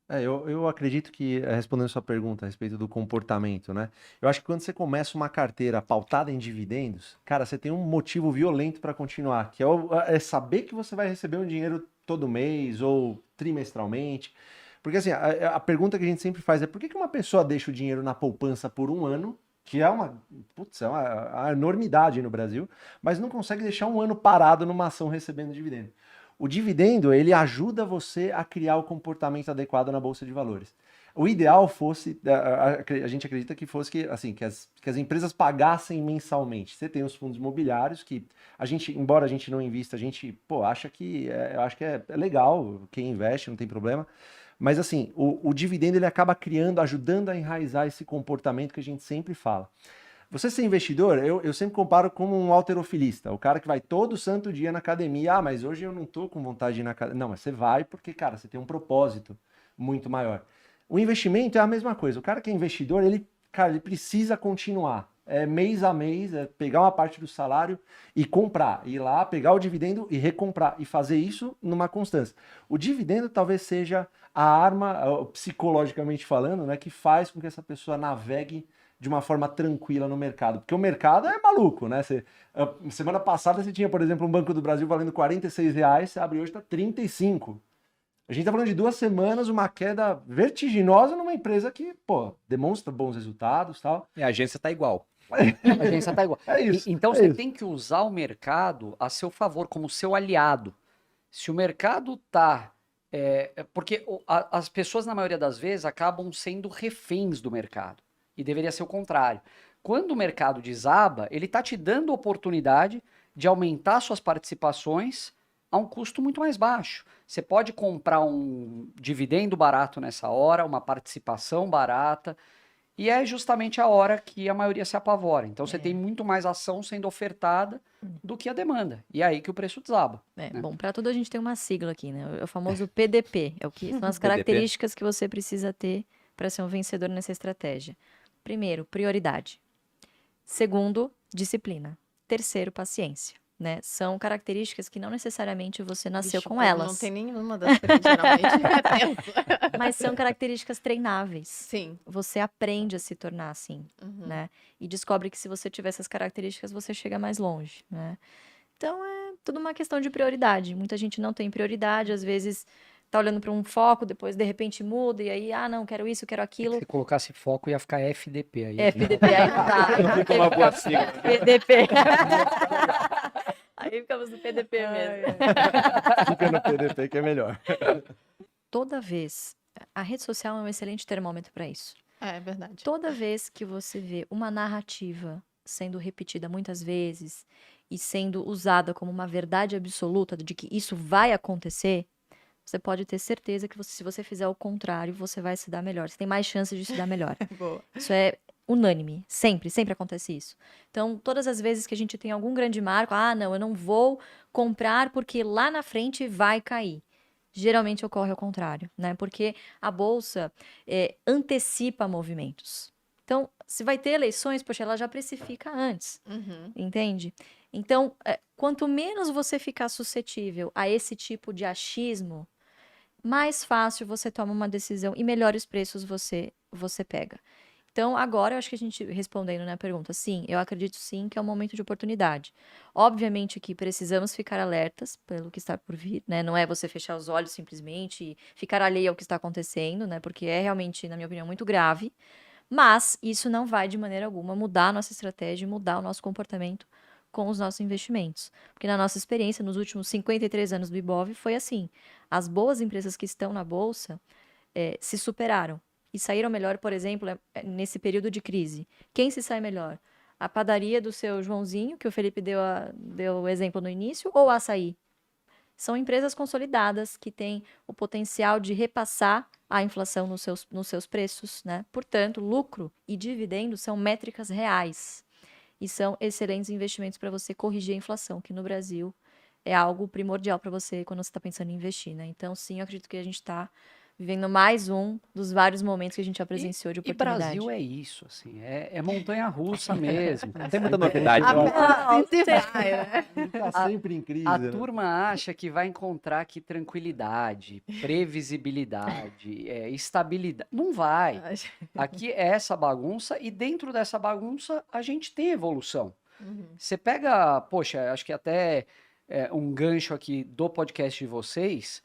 Eu acredito que, respondendo sua pergunta a respeito do comportamento, né? Eu acho que quando você começa uma carteira pautada em dividendos, cara, você tem um motivo violento para continuar, que é saber que você vai receber um dinheiro todo mês ou trimestralmente. Porque assim, a pergunta que a gente sempre faz é por que que uma pessoa deixa o dinheiro na poupança por um ano, que é uma enormidade no Brasil, mas não consegue deixar um ano parado numa ação recebendo dividendo? O dividendo, ele ajuda você a criar o comportamento adequado na bolsa de valores. O ideal fosse, a gente acredita que fosse assim, que as empresas pagassem mensalmente. Você tem os fundos imobiliários que a gente, embora a gente não invista, a gente, acha que, eu acho que é legal, quem investe, não tem problema. Mas assim, o dividendo ele acaba criando, ajudando a enraizar esse comportamento que a gente sempre fala. Você ser investidor, eu sempre comparo como um halterofilista, o cara que vai todo santo dia na academia. Ah, mas hoje eu não tô com vontade de ir na academia. Não, mas você vai porque, cara, você tem um propósito muito maior. O investimento é a mesma coisa. O cara que é investidor, cara, ele precisa continuar. É mês a mês, é pegar uma parte do salário e comprar, ir lá, pegar o dividendo e recomprar, e fazer isso numa constância. O dividendo talvez seja a arma, psicologicamente falando, né, que faz com que essa pessoa navegue de uma forma tranquila no mercado. Porque o mercado é maluco, né? Semana passada você tinha, por exemplo, um Banco do Brasil valendo R$ 46, você abre hoje está 35. A gente está falando de 2 semanas, uma queda vertiginosa numa empresa que, demonstra bons resultados e tal. E a agência tá igual. A agência tá igual. É isso. Então é você isso. tem que usar o mercado a seu favor, como seu aliado. Se o mercado tá. Porque as pessoas, na maioria das vezes, acabam sendo reféns do mercado. E deveria ser o contrário. Quando o mercado desaba, ele tá te dando oportunidade de aumentar suas participações a um custo muito mais baixo. Você pode comprar um dividendo barato nessa hora, uma participação barata. E é justamente a hora que a maioria se apavora. Então você tem muito mais ação sendo ofertada do que a demanda. E é aí que o preço desaba. Né? Bom, para tudo a gente tem uma sigla aqui, né? É o famoso PDP. É o que são as PDP. características que você precisa ter para ser um vencedor nessa estratégia. Primeiro, prioridade. Segundo, disciplina. Terceiro, paciência. Né? São características que não necessariamente você nasceu Vixe, com o povo elas. Não tem nenhuma das três, geralmente. É tenso. Mas são características treináveis. Sim. Você aprende a se tornar assim, né? E descobre que se você tiver essas características, você chega mais longe, né? Então, é tudo uma questão de prioridade. Muita gente não tem prioridade, às vezes tá olhando para um foco, depois de repente muda, e aí, não, quero isso, quero aquilo. Se colocasse foco, ia ficar FDP aí. FDP, aí não dá. Não fica uma boa sigla. PDP. Aí ficamos no PDP mesmo. Fica no PDP que é melhor. Toda vez, a rede social é um excelente termômetro para isso. É verdade. Toda vez que você vê uma narrativa sendo repetida muitas vezes e sendo usada como uma verdade absoluta de que isso vai acontecer, você pode ter certeza que se você fizer o contrário, você vai se dar melhor. Você tem mais chances de se dar melhor. Boa. Isso é unânime. Sempre, sempre acontece isso. Então, todas as vezes que a gente tem algum grande marco, não, eu não vou comprar porque lá na frente vai cair. Geralmente ocorre ao contrário, né? Porque a bolsa antecipa movimentos. Então, se vai ter eleições, poxa, ela já precifica antes, entende? Então, quanto menos você ficar suscetível a esse tipo de achismo, mais fácil você toma uma decisão e melhores preços você pega. Então, agora, eu acho que a gente, respondendo na pergunta, sim, eu acredito sim que é um momento de oportunidade. Obviamente que precisamos ficar alertas pelo que está por vir, né? Não é você fechar os olhos simplesmente e ficar alheio ao que está acontecendo, né? Porque é realmente, na minha opinião, muito grave. Mas isso não vai, de maneira alguma, mudar a nossa estratégia, mudar o nosso comportamento com os nossos investimentos. Porque na nossa experiência, nos últimos 53 anos do Ibov, foi assim. As boas empresas que estão na Bolsa se superaram. E saíram melhor, por exemplo, nesse período de crise. Quem se sai melhor? A padaria do seu Joãozinho, que o Felipe deu o exemplo no início, ou a Açaí? São empresas consolidadas que têm o potencial de repassar a inflação nos seus preços, né? Portanto, lucro e dividendo são métricas reais e são excelentes investimentos para você corrigir a inflação, que no Brasil é algo primordial para você quando você está pensando em investir, né? Então, sim, eu acredito que a gente está vivendo mais um dos vários momentos que a gente já presenciou de E oportunidade. Brasil é isso, assim, é montanha-russa mesmo. Não tem muita novidade. A eu acho. se vai, né? Tá sempre em crise, A né? turma acha que vai encontrar aqui tranquilidade, previsibilidade, estabilidade. Não vai. Aqui é essa bagunça e dentro dessa bagunça a gente tem evolução. Uhum. Você pega, poxa, acho que até um gancho aqui do podcast de vocês,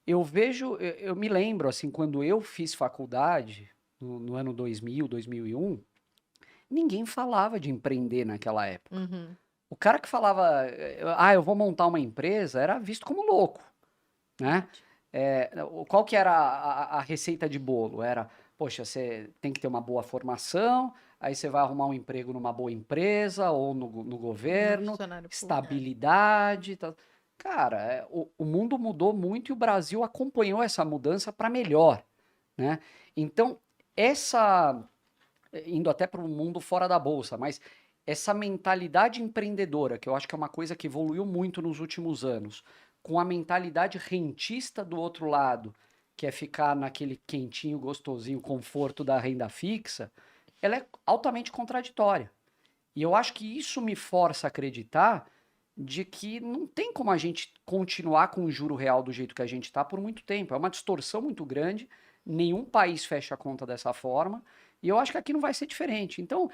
eu vejo, eu me lembro, assim, quando eu fiz faculdade, no ano 2000, 2001, ninguém falava de empreender naquela época. Uhum. O cara que falava, eu vou montar uma empresa, era visto como louco, né? Qual que era a receita de bolo? Era, poxa, você tem que ter uma boa formação, aí você vai arrumar um emprego numa boa empresa ou no governo, Funcionário público. estabilidade, tal. Cara, o mundo mudou muito e o Brasil acompanhou essa mudança para melhor, né? Então, indo até para o mundo fora da bolsa, mas essa mentalidade empreendedora, que eu acho que é uma coisa que evoluiu muito nos últimos anos, com a mentalidade rentista do outro lado, que é ficar naquele quentinho, gostosinho, conforto da renda fixa, ela é altamente contraditória. E eu acho que isso me força a acreditar de que não tem como a gente continuar com o juro real do jeito que a gente está por muito tempo. É uma distorção muito grande, nenhum país fecha a conta dessa forma, e eu acho que aqui não vai ser diferente. Então,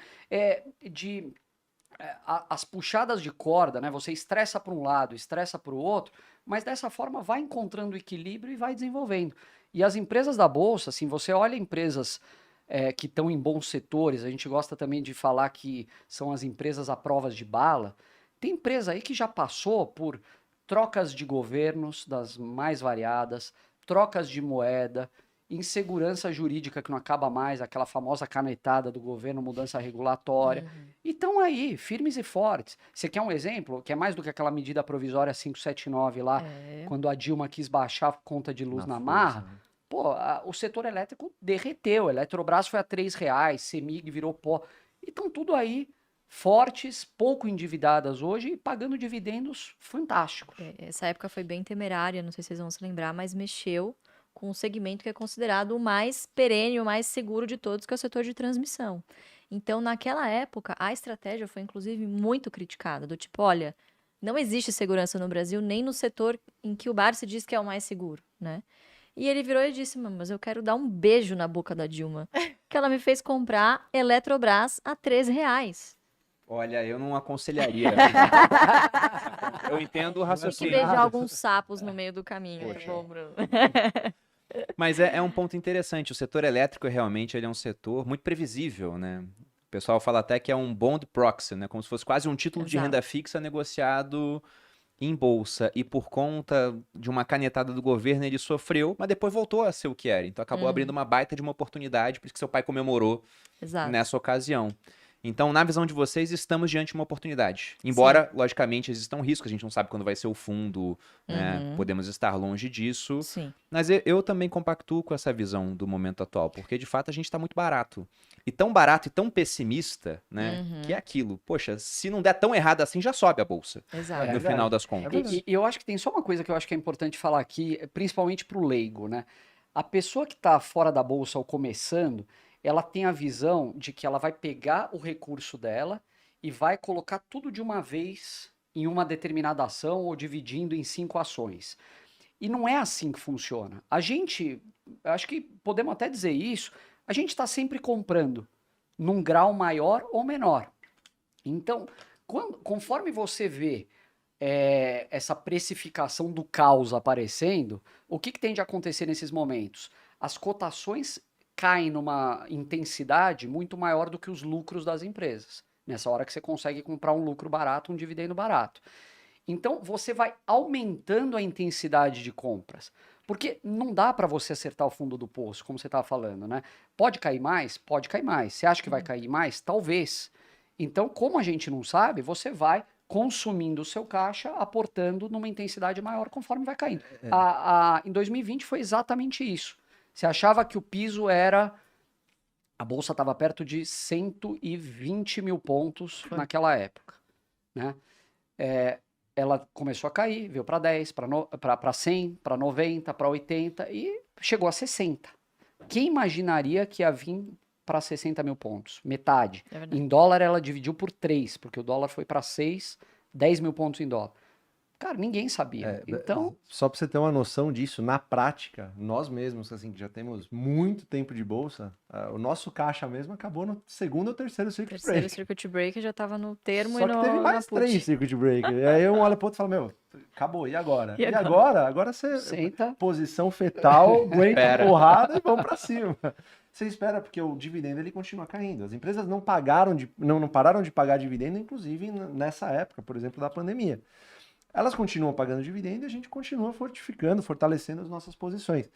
as puxadas de corda, né? Você estressa para um lado, estressa para o outro, mas dessa forma vai encontrando equilíbrio e vai desenvolvendo. E as empresas da Bolsa, assim, você olha empresas que estão em bons setores, a gente gosta também de falar que são as empresas à prova de bala. Tem empresa aí que já passou por trocas de governos das mais variadas, trocas de moeda, insegurança jurídica que não acaba mais, aquela famosa canetada do governo, mudança regulatória. E estão aí, firmes e fortes. Você quer um exemplo? Que é mais do que aquela medida provisória 579 lá, quando a Dilma quis baixar a conta de luz na marra. força, né? Pô, o setor elétrico derreteu. A Eletrobras foi a R$3, Semig virou pó. E estão tudo aí, fortes, pouco endividadas hoje e pagando dividendos fantásticos. Essa época foi bem temerária, não sei se vocês vão se lembrar, mas mexeu com um segmento que é considerado o mais perene, o mais seguro de todos, que é o setor de transmissão. Então, naquela época, a estratégia foi, inclusive, muito criticada, do tipo, olha, não existe segurança no Brasil, nem no setor em que o Barsi diz que é o mais seguro, né? E ele virou e disse, mas eu quero dar um beijo na boca da Dilma, que ela me fez comprar Eletrobras a R$3. Olha, eu não aconselharia. Eu entendo o Tive que raciocínio. beijar alguns sapos no meio do caminho, Poxa. tá bom, Bruno? Mas é um ponto interessante. O setor elétrico realmente ele é um setor muito previsível, né? O pessoal fala até que é um bond proxy, né? Como se fosse quase um título de Exato. renda fixa negociado em bolsa. E por conta de uma canetada do governo, ele sofreu, mas depois voltou a ser o que era. Então acabou abrindo uma baita de uma oportunidade, por isso que seu pai comemorou Exato. nessa ocasião. Então, na visão de vocês, estamos diante de uma oportunidade. Embora, logicamente, existam riscos, a gente não sabe quando vai ser o fundo, né? Podemos estar longe disso. Sim. Mas eu também compactuo com essa visão do momento atual, porque de fato a gente está muito barato. E tão barato e tão pessimista, né? Que é aquilo. Poxa, se não der tão errado assim, já sobe a bolsa, Exato. no final das contas. E eu acho que tem só uma coisa que eu acho que é importante falar aqui, principalmente para o leigo, né? A pessoa que está fora da bolsa ou começando, ela tem a visão de que ela vai pegar o recurso dela e vai colocar tudo de uma vez em uma determinada ação ou dividindo em 5 ações. E não é assim que funciona. A gente, acho que podemos até dizer isso, a gente está sempre comprando num grau maior ou menor. Então, conforme você vê essa precificação do caos aparecendo, o que tem de acontecer nesses momentos? As cotações caem numa intensidade muito maior do que os lucros das empresas. Nessa hora que você consegue comprar um lucro barato, um dividendo barato. Então, você vai aumentando a intensidade de compras. Porque não dá para você acertar o fundo do poço, como você estava falando, né? Pode cair mais? Pode cair mais. Você acha que vai cair mais? Talvez. Então, como a gente não sabe, você vai consumindo o seu caixa, aportando numa intensidade maior conforme vai caindo. Em 2020 foi exatamente isso. Você achava que o piso era... A bolsa estava perto de 120 mil pontos naquela época, né? ela começou a cair, veio para 10, para 100, para 90, para 80 e chegou a 60. Quem imaginaria que ia vir para 60 mil pontos? Metade. É verdade. Em dólar, ela dividiu por 3, porque o dólar foi para 6, 10 mil pontos em dólar. Cara, ninguém sabia. Então, Só para você ter uma noção disso, na prática, nós mesmos, assim, que já temos muito tempo de bolsa, o nosso caixa mesmo acabou no segundo ou terceiro circuit Terceiro break. circuit break já tava no termo Só e que no, teve na mais put. 3 circuit break. E aí um olha pro outro e fala, meu, acabou, e agora? E E agora? Agora você, senta. posição fetal, aguenta a Espera. porrada e vamos para cima. Você espera, porque o dividendo ele continua caindo. As empresas não pararam de pagar dividendo, inclusive nessa época, por exemplo, da pandemia. Elas continuam pagando dividendo e a gente continua fortificando, fortalecendo as nossas posições.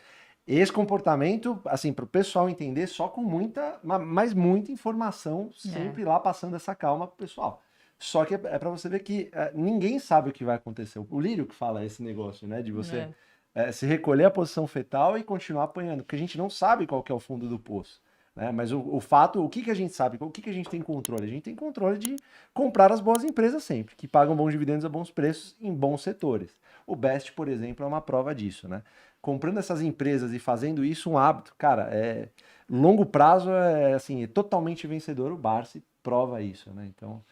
Esse comportamento, assim, para o pessoal entender, só com muita informação, sempre lá passando essa calma para o pessoal. Só que é para você ver que ninguém sabe o que vai acontecer. O Lírio que fala esse negócio, né, de você se recolher a posição fetal e continuar apanhando, porque a gente não sabe qual que é o fundo do poço. Né? Mas o fato, o que a gente sabe, o que a gente tem controle? A gente tem controle de comprar as boas empresas sempre, que pagam bons dividendos a bons preços em bons setores. O Best, por exemplo, é uma prova disso, né? Comprando essas empresas e fazendo isso um hábito, cara, longo prazo assim, é totalmente vencedor. O Barsi prova isso, né? Então,